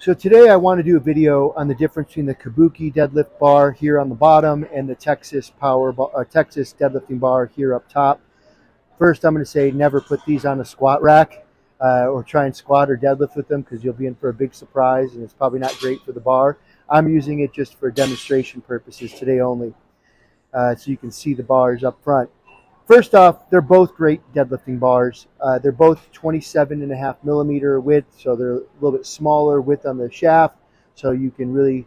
So today I want to do a video on the difference between the Kabuki deadlift bar here on the bottom and the Texas Texas deadlifting bar here up top. First, I'm going to say never put these on a squat rack or try and squat or deadlift with them because you'll be in for a big surprise and it's probably not great for the bar. I'm using it just for demonstration purposes today only, so you can see the bars up front. First off, they're both great deadlifting bars. They're both 27.5 millimeter width, so they're a little bit smaller width on the shaft, so you can really,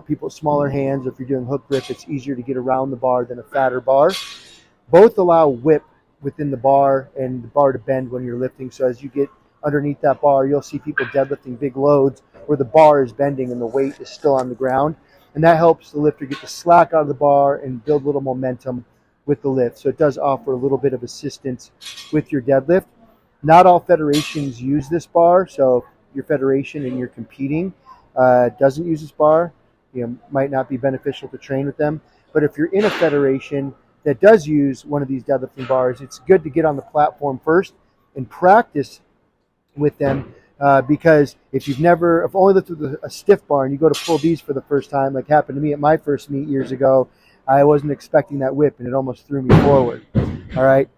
people with smaller hands, if you're doing hook grip, it's easier to get around the bar than a fatter bar. Both allow whip within the bar and the bar to bend when you're lifting, so as you get underneath that bar, you'll see people deadlifting big loads where the bar is bending and the weight is still on the ground, and that helps the lifter get the slack out of the bar and build a little momentum with the lift. So it does offer a little bit of assistance with your deadlift. Not all federations use this bar, so if your federation and you're competing doesn't use this bar, might not be beneficial to train with them. But if you're in a federation that does use one of these deadlifting bars, it's good to get on the platform first and practice with them, because if only lifted with a stiff bar and you go to pull these for the first time, like happened to me at my first meet years ago, I wasn't expecting that whip and it almost threw me forward. All right.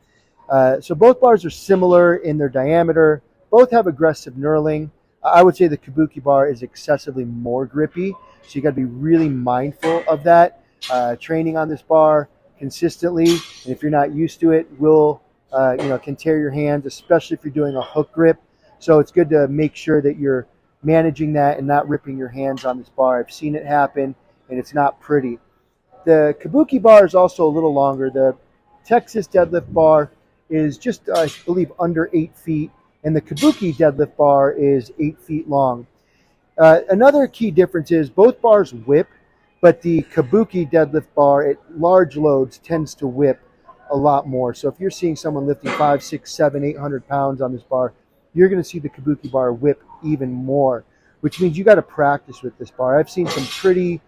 So both bars are similar in their diameter. Both have aggressive knurling. I would say the Kabuki bar is excessively more grippy, so you got to be really mindful of that. Training on this bar consistently, and if you're not used to it, can tear your hands, especially if you're doing a hook grip. So it's good to make sure that you're managing that and not ripping your hands on this bar. I've seen it happen, and it's not pretty. The Kabuki bar is also a little longer. The Texas deadlift bar is just, I believe, under 8 feet, and the Kabuki deadlift bar is 8 feet long. Another key difference is both bars whip, but the Kabuki deadlift bar at large loads tends to whip a lot more. So if you're seeing someone lifting 5, 6, 7, 800 pounds on this bar, you're going to see the Kabuki bar whip even more, which means you got to practice with this bar. I've seen some pretty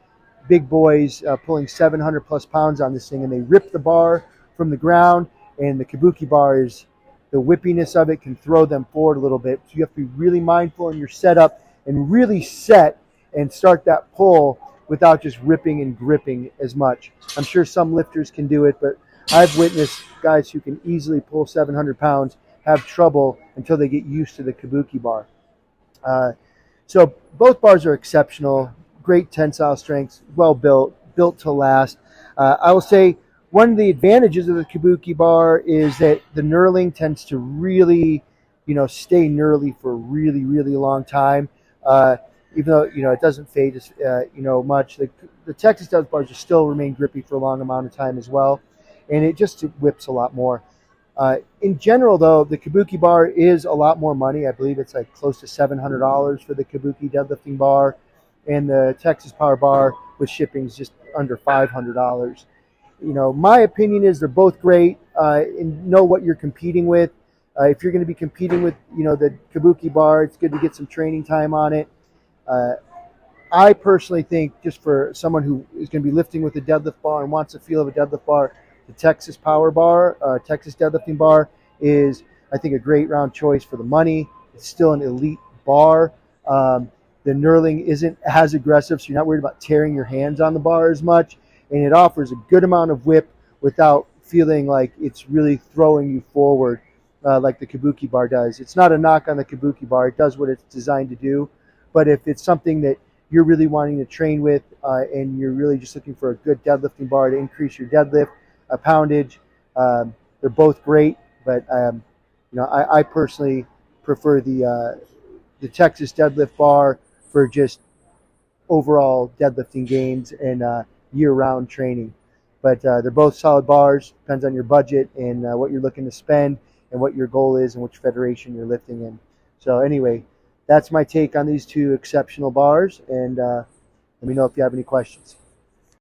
big boys pulling 700 plus pounds on this thing, and they rip the bar from the ground, and the Kabuki bar is, the whippiness of it can throw them forward a little bit. So you have to be really mindful in your setup and really set and start that pull without just ripping and gripping as much. I'm sure some lifters can do it, but I've witnessed guys who can easily pull 700 pounds have trouble until they get used to the Kabuki bar. So both bars are exceptional. Great tensile strength, well built to last. I will say one of the advantages of the Kabuki bar is that the knurling tends to really, stay knurly for a really, really long time. Even though, it doesn't fade as, much. The Texas deadlift bars just still remain grippy for a long amount of time as well. And it just whips a lot more. In general, though, the Kabuki bar is a lot more money. I believe it's like close to $700 for the Kabuki deadlifting bar. And the Texas Power Bar with shipping is just under $500. My opinion is they're both great. And know what you're competing with. If you're going to be competing with, the Kabuki bar, it's good to get some training time on it. I personally think, just for someone who is going to be lifting with a deadlift bar and wants a feel of a deadlift bar, the Texas Power Bar, Texas deadlifting bar is, I think, a great round choice for the money. It's still an elite bar. The knurling isn't as aggressive, so you're not worried about tearing your hands on the bar as much, and it offers a good amount of whip without feeling like it's really throwing you forward like the Kabuki bar does. It's not a knock on the Kabuki bar. It does what it's designed to do, but if it's something that you're really wanting to train with and you're really just looking for a good deadlifting bar to increase your deadlift poundage, they're both great, but I personally prefer the Texas deadlift bar for just overall deadlifting gains and year-round training. But they're both solid bars. Depends on your budget and what you're looking to spend and what your goal is and which federation you're lifting in. So anyway, that's my take on these two exceptional bars, and let me know if you have any questions.